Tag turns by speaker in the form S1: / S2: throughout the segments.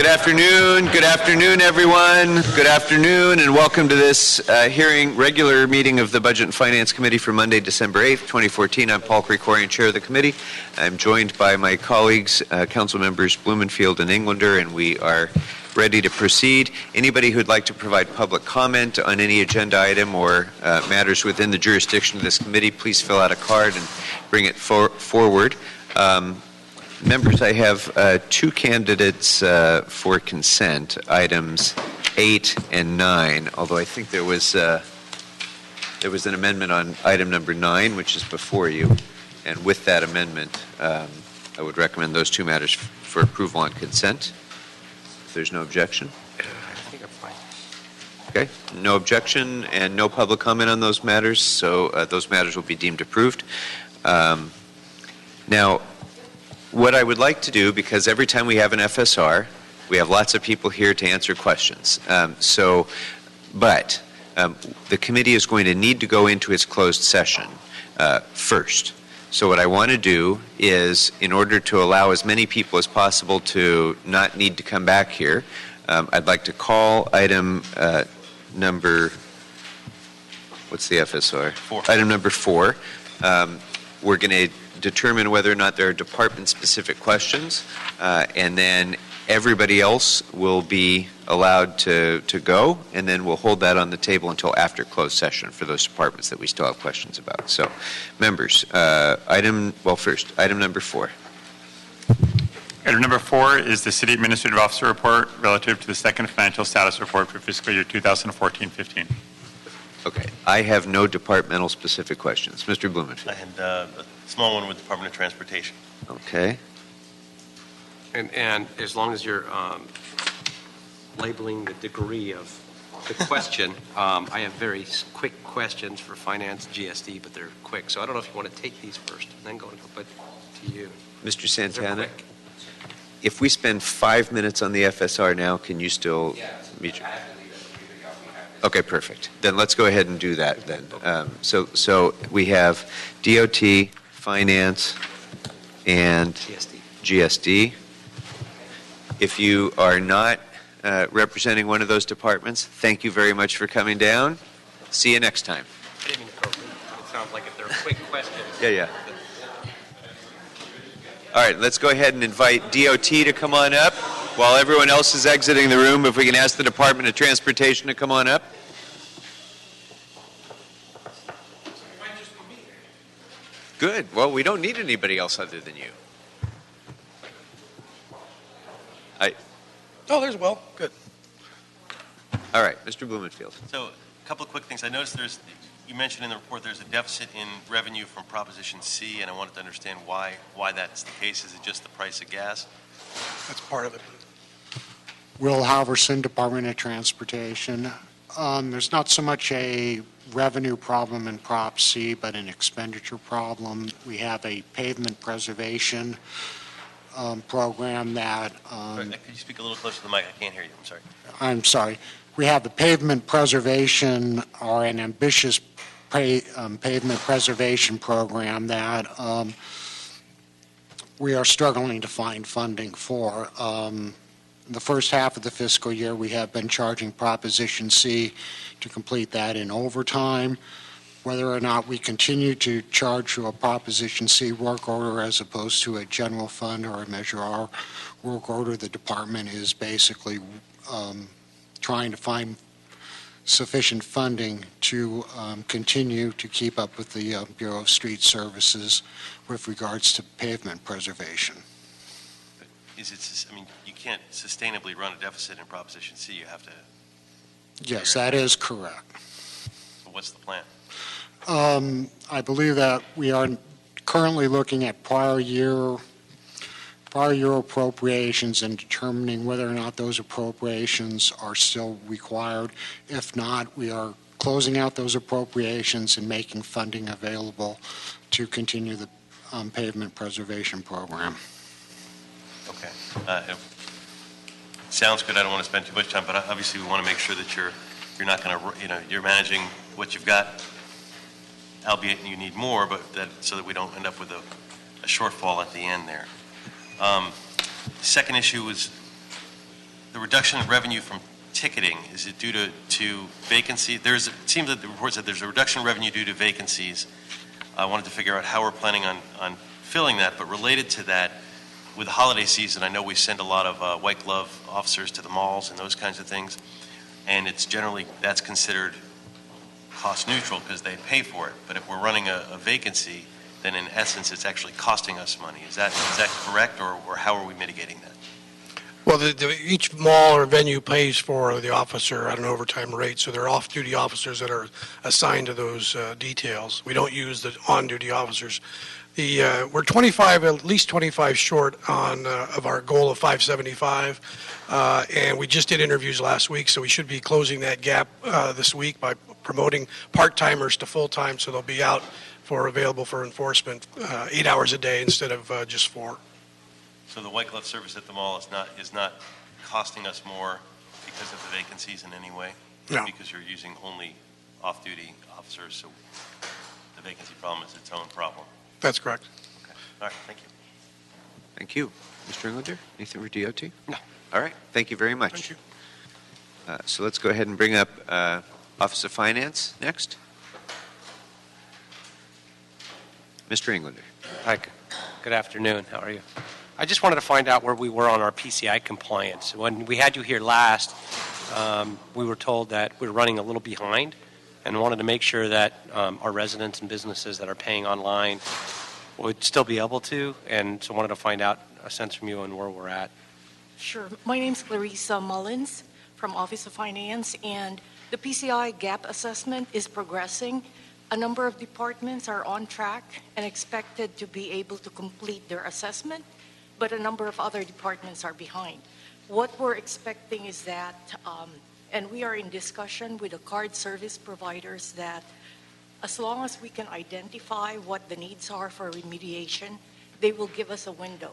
S1: Good afternoon, everyone. Good afternoon, and welcome to this regular meeting of the Budget and Finance Committee for Monday, December 8th, 2014. I'm Paul Krikorian, Chair of the committee. I'm joined by my colleagues, Council Members Blumenfield and Englander, and we are ready to proceed. Anybody who'd like to provide public comment on any agenda item or matters within the jurisdiction of this committee, please fill out a card and bring it forward. Members, I have two candidates for consent, items 8 and 9, although I think there was an amendment on item number 9, which is before you, and with that amendment, I would recommend those two matters for approval on consent. If there's no objection.
S2: I think I'm fine.
S1: Okay, no objection and no public comment on those matters, so those matters will be deemed approved. Now, what I would like to do, because every time we have an FSR, we have lots of people here to answer questions. But the committee is going to need to go into its closed session first. So what I want to do is, in order to allow as many people as possible to not need to come back here, I'd like to call item number, what's the FSR?
S3: 4.
S1: Item number 4. We're going to determine whether or not there are department-specific questions, and then everybody else will be allowed to go, and then we'll hold that on the table until after closed session for those departments that we still have questions about. So, members, first, item number 4.
S4: Item number 4 is the City Administrative Officer Report relative to the second financial status report for fiscal year 2014-15.
S1: Okay. I have no departmental specific questions. Mr. Blumenfield.
S3: I had a small one with Department of Transportation.
S1: Okay.
S2: And as long as you're labeling the degree of the question, I have very quick questions for Finance, GSD, but they're quick. So I don't know if you want to take these first and then go into it, but to you.
S1: Mr. Santana, if we spend 5 minutes on the FSR now, can you still meet your... Okay, perfect. Then let's go ahead and do that then. So we have DOT, Finance, and GSD. If you are not representing one of those departments, thank you very much for coming down. See you next time.
S2: I didn't mean to it sounds like if they're quick questions.
S1: Yeah. All right, let's go ahead and invite DOT to come on up. While everyone else is exiting the room, if we can ask the Department of Transportation to come on up. Good. Well, we don't need anybody else other than you.
S5: Oh, there's Will. Good.
S1: All right, Mr. Blumenfield.
S3: So, a couple of quick things. I noticed you mentioned in the report there's a deficit in revenue from Proposition C, and I wanted to understand why that's the case. Is it just the price of gas?
S5: That's part of it.
S6: Will Halverson, Department of Transportation. There's not so much a revenue problem in Prop C, but an expenditure problem. We have a pavement preservation program that...
S3: Could you speak a little closer to the mic? I can't hear you. I'm sorry.
S6: I'm sorry. We have the pavement preservation, or an ambitious pavement preservation program that we are struggling to find funding for. The first half of the fiscal year, we have been charging Proposition C to complete that in overtime. Whether or not we continue to charge through a Proposition C work order as opposed to a general fund or a Measure R work order, the department is basically trying to find sufficient funding to continue to keep up with the Bureau of Street Services with regards to pavement preservation.
S3: You can't sustainably run a deficit in Proposition C. You have to...
S6: Yes, that is correct.
S3: So what's the plan?
S6: I believe that we are currently looking at prior year appropriations and determining whether or not those appropriations are still required. If not, we are closing out those appropriations and making funding available to continue the pavement preservation program.
S3: Okay. It sounds good. I don't want to spend too much time, but obviously we want to make sure that you're not going to, you're managing what you've got, albeit you need more, but so that we don't end up with a shortfall at the end there. Second issue was the reduction in revenue from ticketing, is it due to vacancy? It seems that the report said there's a reduction in revenue due to vacancies. I wanted to figure out how we're planning on filling that, but related to that, with the holiday season, I know we send a lot of white glove officers to the malls and those kinds of things, and it's generally, that's considered cost neutral because they pay for it. But if we're running a vacancy, then in essence, it's actually costing us money. Is that correct, or how are we mitigating that?
S5: Well, each mall or venue pays for the officer at an overtime rate, so there are off-duty officers that are assigned to those details. We don't use the on-duty officers. We're at least 25 short of our goal of 575, and we just did interviews last week, so we should be closing that gap this week by promoting part-timers to full-time, so they'll be out available for enforcement 8 hours a day instead of just 4.
S3: So the white glove service at the mall is not costing us more because of the vacancies in any way?
S5: No.
S3: Because you're using only off-duty officers, so the vacancy problem is its own problem.
S5: That's correct.
S3: Okay. All right, thank you.
S1: Thank you. Mr. Englander, anything for DOT?
S2: No.
S1: All right, thank you very much.
S5: Thank you.
S1: So let's go ahead and bring up Office of Finance next. Mr. Englander.
S2: Hi, good afternoon. How are you? I just wanted to find out where we were on our PCI compliance. When we had you here last, we were told that we were running a little behind and wanted to make sure that our residents and businesses that are paying online would still be able to, and so wanted to find out a sense from you on where we're at.
S7: Sure. My name's Clarissa Mullins from Office of Finance, and the PCI gap assessment is progressing. A number of departments are on track and expected to be able to complete their assessment, but a number of other departments are behind. What we're expecting is that, and we are in discussion with the card service providers, that as long as we can identify what the needs are for remediation, they will give us a window.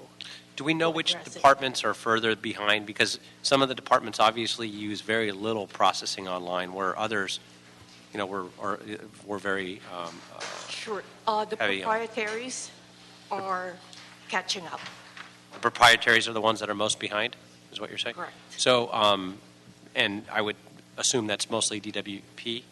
S2: Do we know which departments are further behind? Because some of the departments obviously use very little processing online, where others, we're very
S7: Sure. The
S2: heavy on.
S7: proprietaries are catching up.
S2: The proprietaries are the ones that are most behind, is what you're saying?
S7: Correct.
S2: So, and I would assume that's mostly DWP?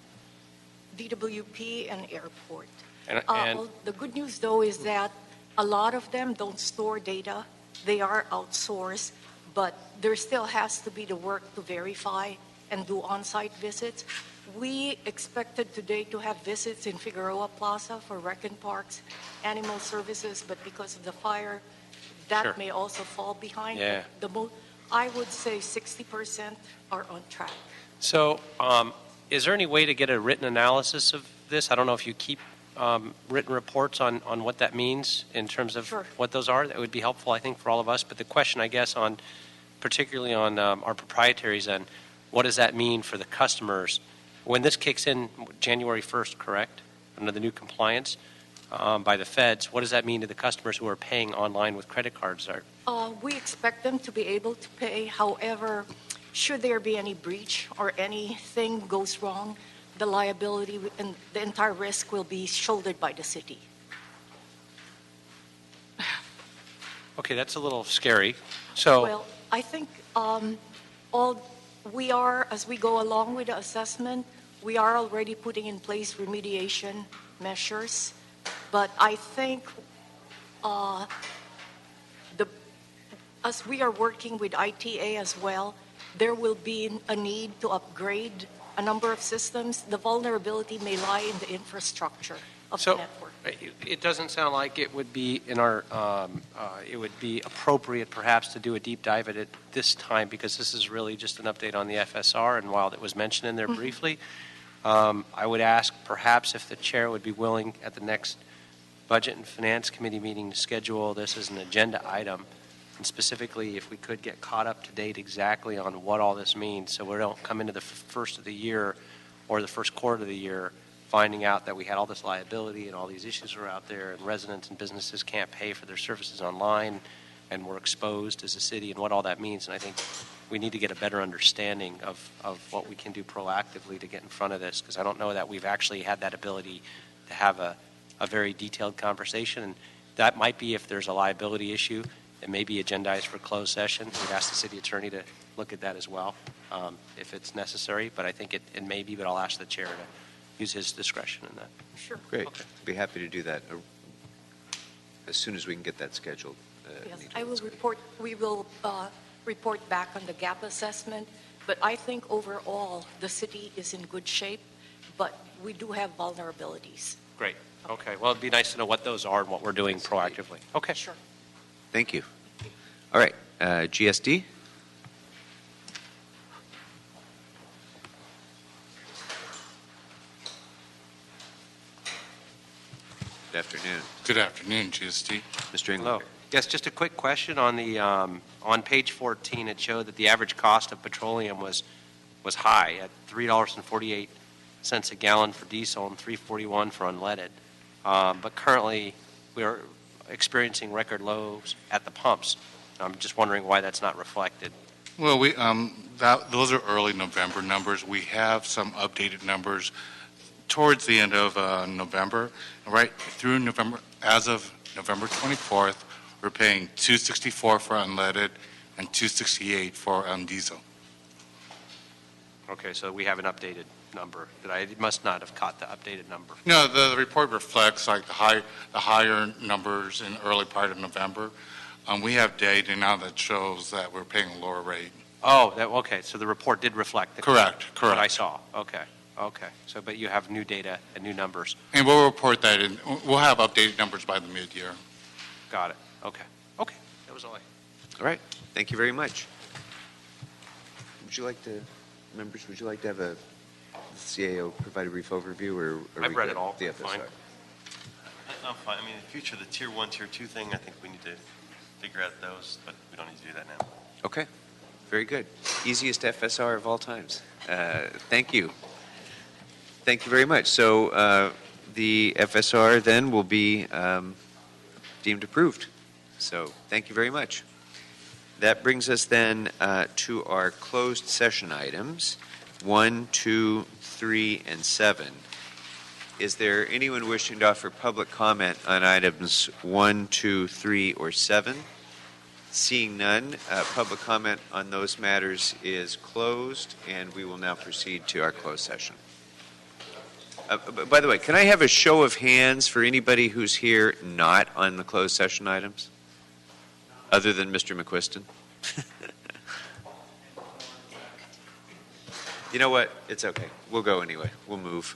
S7: DWP and airport.
S2: And
S7: Well, the good news, though, is that a lot of them don't store data. They are outsourced, but there still has to be the work to verify and do on-site visits. We expected today to have visits in Figueroa Plaza for Rec and Parks, Animal Services, but because of the fire, that
S2: Sure.
S7: may also fall behind.
S2: Yeah.
S7: I would say 60% are on track.
S2: So, is there any way to get a written analysis of this? I don't know if you keep written reports on what that means in terms of
S7: Sure.
S2: what those are. That would be helpful, I think, for all of us. But the question, I guess, particularly on our proprietaries, and what does that mean for the customers? When this kicks in January 1st, correct, under the new compliance by the feds, what does that mean to the customers who are paying online with credit cards?
S7: We expect them to be able to pay. However, should there be any breach or anything goes wrong, the liability and the entire risk will be shouldered by the city.
S2: Okay, that's a little scary. So,
S7: Well, I think as we go along with the assessment, we are already putting in place remediation measures. But I think as we are working with ITA as well, there will be a need to upgrade a number of systems. The vulnerability may lie in the infrastructure of the network.
S2: It doesn't sound like it would be it would be appropriate perhaps to do a deep dive at it this time, because this is really just an update on the FSR, and while it was mentioned in there briefly, I would ask perhaps if the chair would be willing at the next Budget and Finance Committee meeting to schedule this as an agenda item, and specifically if we could get caught up to date exactly on what all this means, so we don't come into the first of the year or the first quarter of the year finding out that we had all this liability and all these issues are out there, and residents and businesses can't pay for their services online, and we're exposed as a city, and what all that means. And I think we need to get a better understanding of what we can do proactively to get in front of this, because I don't know that we've actually had that ability to have a very detailed conversation. And that might be if there's a liability issue. It may be agendized for closed session. We'd ask the city attorney to look at that as well, if it's necessary, but I think it may be, but I'll ask the chair to use his discretion in that.
S7: Sure.
S1: Great.
S2: Okay.
S1: Be happy to do that as soon as we can get that scheduled.
S7: Yes,
S1: Anita,
S7: I will
S1: that's great.
S7: report, we will report back on the gap assessment, but I think overall, the city is in good shape, but we do have vulnerabilities.
S2: Great. Okay. Well, it'd be nice to know what those are and what we're doing
S1: Yes,
S2: proactively. Okay.
S7: Sure.
S1: Thank you. All right, GSD? Good afternoon.
S8: Good afternoon, GST.
S1: Mr.
S2: Hello.
S1: Englander.
S2: Yes, just a quick question on the, on page 14, it showed that the average cost of petroleum was high at $3.48 a gallon for diesel and $3.41 for unleaded. But currently, we're experiencing record lows at the pumps. I'm just wondering why that's not reflected.
S8: Well, those are early November numbers. We have some updated numbers towards the end of November. Right through November, as of November 24th, we're paying $2.64 for unleaded and $2.68 for diesel.
S2: Okay, so we have an updated number. I must not have caught the updated number.
S8: No, the report reflects like the higher numbers in the early part of November. We have data now that shows that we're paying a lower rate.
S2: Oh, okay, so the report did reflect the
S8: Correct.
S2: what I saw. Okay. So, but you have new data and new numbers.
S8: And we'll report that in. We'll have updated numbers by the mid-year.
S2: Got it. Okay. That was all I.
S1: All right, thank you very much. Would you like to have a CAO provide a brief overview, or are
S2: I've
S1: we
S2: read
S1: good?
S2: it all.
S1: The FSR.
S2: Fine.
S3: I'm fine. I mean, in the future, the tier 1, tier 2 thing, I think we need to figure out those, but we don't need to do that now.
S1: Okay, very good. Easiest FSR of all times. Thank you. Thank you very much. So the FSR then will be deemed approved. So thank you very much. That brings us then to our closed session items, 1, 2, 3, and 7. Is there anyone wishing to offer public comment on items 1, 2, 3, or 7? Seeing none, public comment on those matters is closed, and we will now proceed to our closed session. By the way, can I have a show of hands for anybody who's here not on the closed session items, other than Mr. McQuiston? You know what? It's okay. We'll go anyway. We'll move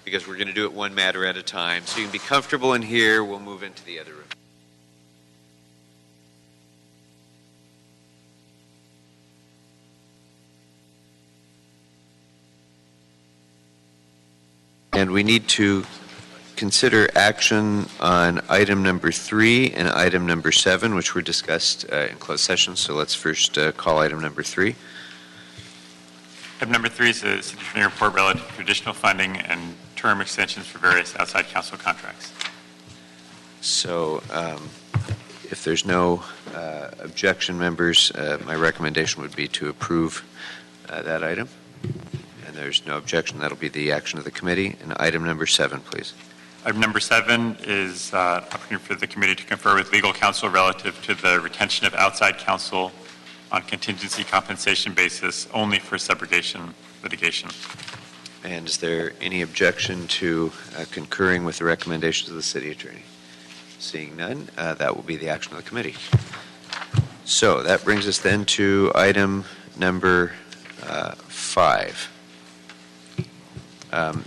S1: because we're going to do it one matter at a time. So you can be comfortable in here. We'll move into the other room. And we need to consider action on item number 3 and item number 7, which were discussed in closed session. So let's first call item number 3.
S4: Item number 3 is the city attorney report relative to additional funding and term extensions for various outside council contracts.
S1: So if there's no objection, members, my recommendation would be to approve that item. And there's no objection. That'll be the action of the committee. And item number 7, please.
S4: Item number 7 is opportunity for the committee to confer with legal counsel relative to the retention of outside counsel on contingency compensation basis only for subrogation litigation.
S1: And is there any objection to concurring with the recommendations of the city attorney? Seeing none, that will be the action of the committee. So that brings us then to item number 5.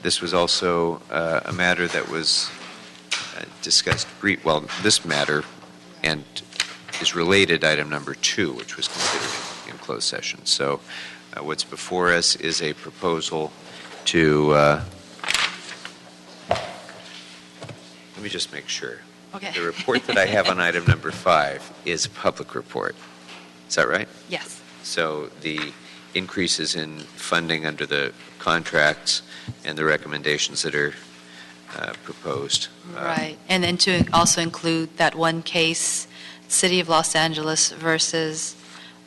S1: This was also a matter that was discussed this matter and is related item number 2, which was considered in closed session. So what's before us is a proposal to, let me just make sure.
S9: Okay.
S1: The report that I have on item number 5 is a public report. Is that right?
S9: Yes.
S1: So the increases in funding under the contracts and the recommendations that are proposed.
S9: Right. And then to also include that one case, City of Los Angeles versus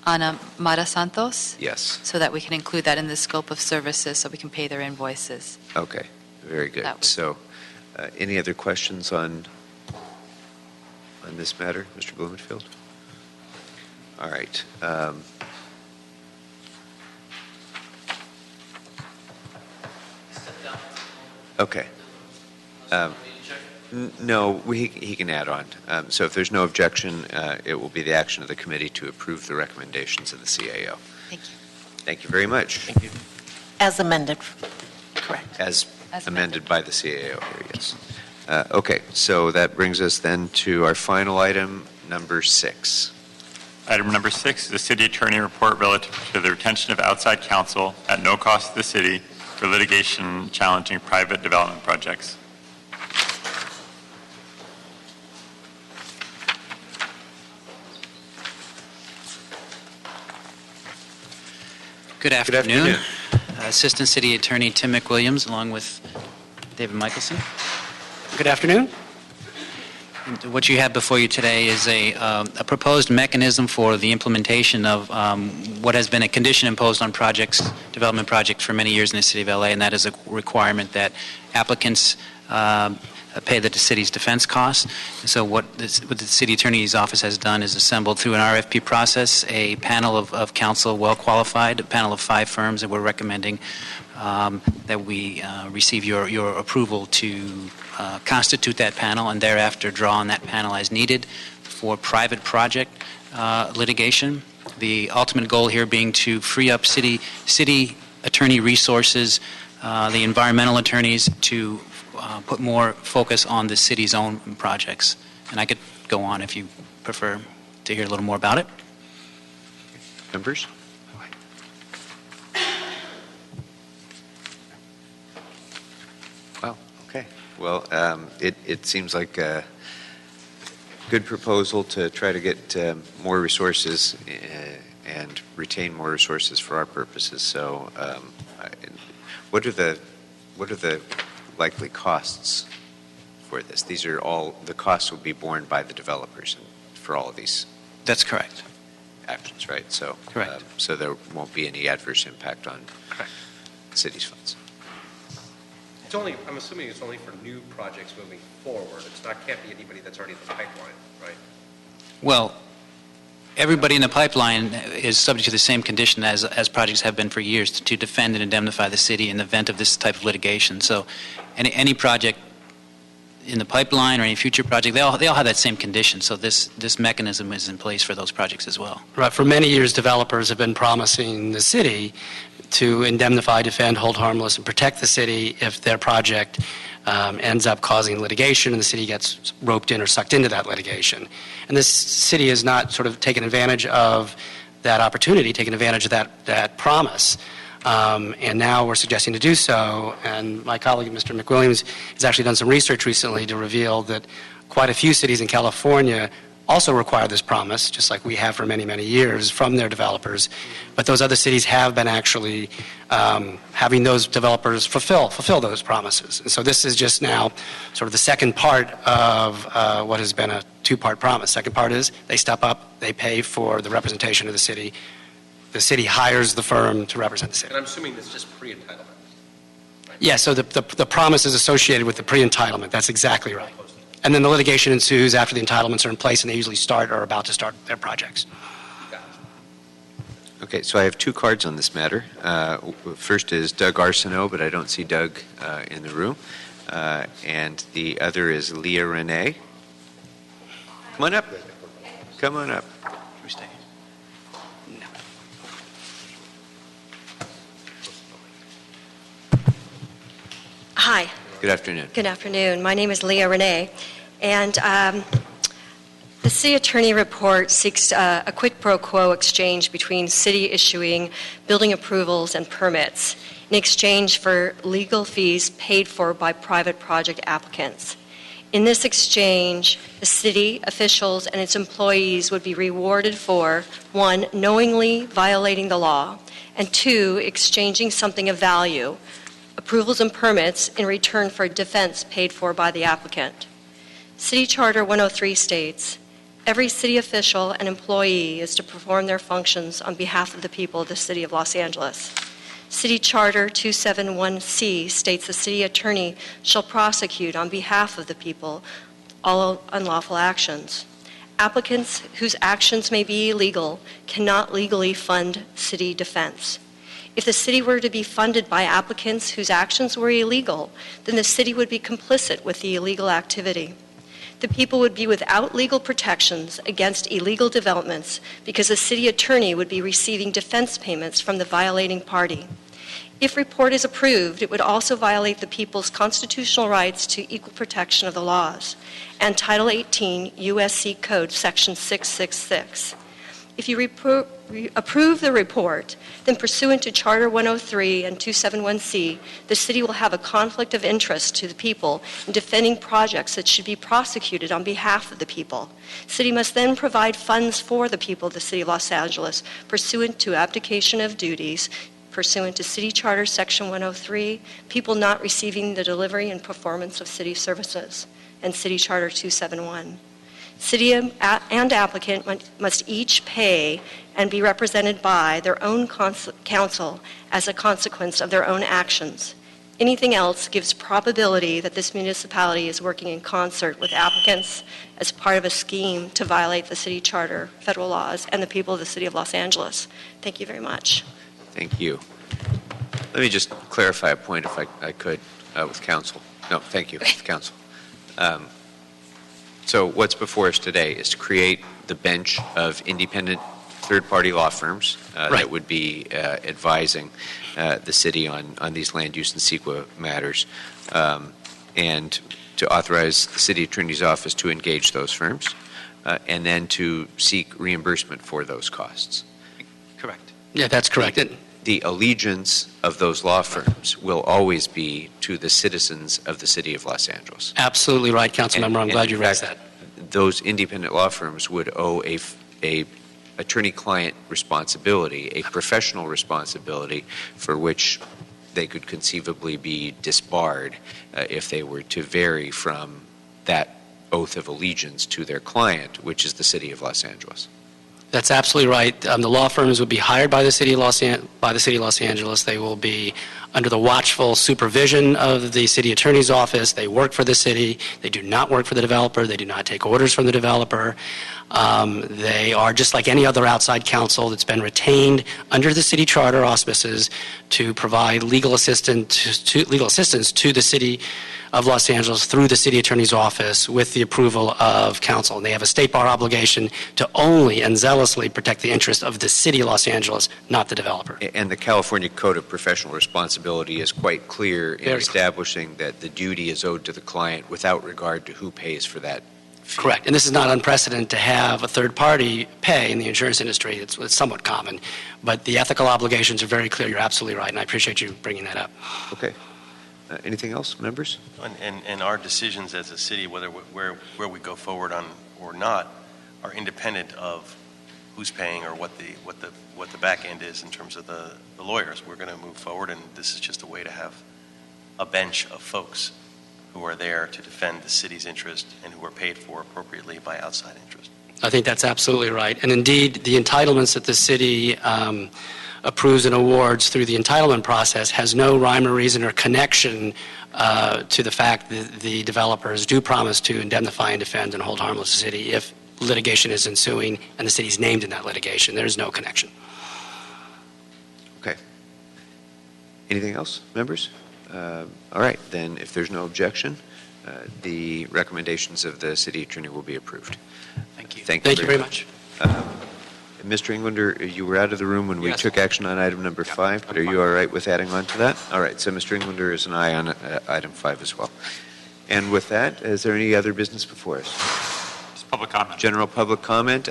S9: Ana Mara Santos,
S1: Yes.
S9: so that we can include that in the scope of services so we can pay their invoices.
S1: Okay. Very good.
S9: That was-
S1: So any other questions on on this matter, Mr. Blumenfield? All right. Okay. No, he can add on. So if there's no objection, it will be the action of the committee to approve the recommendations of the CAO.
S9: Thank you.
S1: Thank you very much.
S2: Thank you.
S10: As amended, correct.
S1: As
S9: As
S1: amended by the CAO here, yes. Okay, so that brings us then to our final item, number 6.
S4: Item number 6 is the city attorney report relative to the retention of outside counsel at no cost to the city for litigation challenging private development projects.
S11: Good afternoon. Assistant City Attorney Tim McWilliams, along with David Michelson.
S12: Good afternoon.
S11: And what you have before you today is a proposed mechanism for the implementation of what has been a condition imposed on projects, development projects for many years in the City of LA, and that is a requirement that applicants pay the city's defense costs. And so what the City Attorney's Office has done is assembled through an RFP process a panel of counsel, well-qualified, a panel of 5 firms that we're recommending that we receive your approval to constitute that panel and thereafter draw on that panel as needed for private project litigation. The ultimate goal here being to free up city attorney resources, the environmental attorneys, to put more focus on the city's own projects. And I could go on if you prefer to hear a little more about it.
S1: Members? Wow, okay. Well, it seems like a good proposal to try to get more resources and retain more resources for our purposes. So what are the likely costs for this? These are all, the costs will be borne by the developers for all of these
S11: That's correct.
S1: actions, right? So,
S11: Correct.
S1: So there won't be any adverse impact on
S11: Correct.
S1: city's funds.
S2: It's only, I'm assuming it's only for new projects moving forward. It's not, can't be anybody that's already in the pipeline, right?
S11: Well, everybody in the pipeline is subject to the same condition as projects have been for years, to defend and indemnify the city in the event of this type of litigation. So any project in the pipeline or any future project, they all have that same condition. So this mechanism is in place for those projects as well.
S12: Right. For many years, developers have been promising the city to indemnify, defend, hold harmless, and protect the city if their project ends up causing litigation and the city gets roped in or sucked into that litigation. And this city has not sort of taken advantage of that opportunity, taken advantage of that promise. And now we're suggesting to do so. And my colleague, Mr. McWilliams, has actually done some research recently to reveal that quite a few cities in California also require this promise, just like we have for many, many years from their developers. But those other cities have been actually having those developers fulfill those promises. And so this is just now sort of the second part of what has been a 2-part promise. Second part is they step up, they pay for the representation of the city. The city hires the firm to represent the city.
S2: And I'm assuming it's just pre-entitlement.
S12: Yeah, so the promise is associated with the pre-entitlement. That's exactly right. And then the litigation ensues after the entitlements are in place, and they usually start or are about to start their projects.
S1: Okay, so I have 2 cards on this matter. First is Doug Arsenault, but I don't see Doug in the room. And the other is Leah Renee. Come on up. Come on up.
S11: Should we stay?
S10: Hi,
S1: Good afternoon.
S10: good afternoon. My name is Leah Renee, and the city attorney report seeks a quid pro quo exchange between city issuing building approvals and permits in exchange for legal fees paid for by private project applicants. In this exchange, the city officials and its employees would be rewarded for, 1, knowingly violating the law, and 2, exchanging something of value, approvals and permits, in return for defense paid for by the applicant. City Charter 103 states, every city official and employee is to perform their functions on behalf of the people of the City of Los Angeles. City Charter 271C states the city attorney shall prosecute on behalf of the people all unlawful actions. Applicants whose actions may be illegal cannot legally fund city defense. If the city were to be funded by applicants whose actions were illegal, then the city would be complicit with the illegal activity. The people would be without legal protections against illegal developments because the city attorney would be receiving defense payments from the violating party. If report is approved, it would also violate the people's constitutional rights to equal protection of the laws and Title 18 U.S.C. Code Section 666. If you approve the report, then pursuant to Charter 103 and 271C, the city will have a conflict of interest to the people in defending projects that should be prosecuted on behalf of the people. City must then provide funds for the people of the City of Los Angeles pursuant to abdication of duties, pursuant to City Charter Section 103, people not receiving the delivery and performance of city services, and City Charter 271. City and applicant must each pay and be represented by their own counsel as a consequence of their own actions. Anything else gives probability that this municipality is working in concert with applicants as part of a scheme to violate the city charter, federal laws, and the people of the City of Los Angeles. Thank you very much.
S1: Thank you. Let me just clarify a point, if I could, with council. No, thank you, with council. So what's before us today is to create the bench of independent third-party law firms that would be advising the city on these land use and CEQA matters, and to authorize the city attorney's office to engage those firms, and then to seek reimbursement for those costs. Correct.
S12: Yeah, that's correct.
S1: The allegiance of those law firms will always be to the citizens of the City of Los Angeles.
S12: Absolutely right, Councilmember. I'm glad you raised that.
S1: Those independent law firms would owe a attorney-client responsibility, a professional responsibility for which they could conceivably be disbarred if they were to vary from that oath of allegiance to their client, which is the City of Los Angeles.
S12: That's absolutely right. The law firms would be hired by the City of Los Angeles. They will be under the watchful supervision of the city attorney's office. They work for the city. They do not work for the developer. They do not take orders from the developer. They are just like any other outside counsel that's been retained under the city charter auspices to provide legal assistance to the City of Los Angeles through the city attorney's office with the approval of council. And they have a state bar obligation to only and zealously protect the interest of the City of Los Angeles, not the developer.
S1: And the California Code of Professional Responsibility is quite clear in establishing that the duty is owed to the client without regard to who pays for that fee.
S12: Correct. And this is not unprecedented to have a third party pay in the insurance industry. It's somewhat common. But the ethical obligations are very clear. You're absolutely right. And I appreciate you bringing that up.
S1: Okay. Anything else, members?
S3: And our decisions as a city, whether where we go forward on or not, are independent of who's paying or what the back end is in terms of the lawyers. We're going to move forward, and this is just a way to have a bench of folks who are there to defend the city's interest and who are paid for appropriately by outside interest.
S12: I think that's absolutely right. And indeed, the entitlements that the city approves and awards through the entitlement process has no rhyme or reason or connection to the fact that the developers do promise to indemnify and defend and hold harmless the city if litigation is ensuing and the city's named in that litigation. There's no connection.
S1: Okay. Anything else, members? All right, then if there's no objection, the recommendations of the city attorney will be approved.
S12: Thank you.
S1: Thank
S12: you very much.
S1: Mr. Englander, you were out of the room when we took action on item number 5, but are you all right with adding on to that? All right, so Mr. Englander is an aye on item 5 as well. And with that, is there any other business before us?
S4: Just public comment.
S1: General public comment.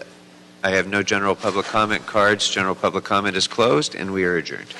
S1: I have no general public comment cards. General public comment is closed, and we are adjourned.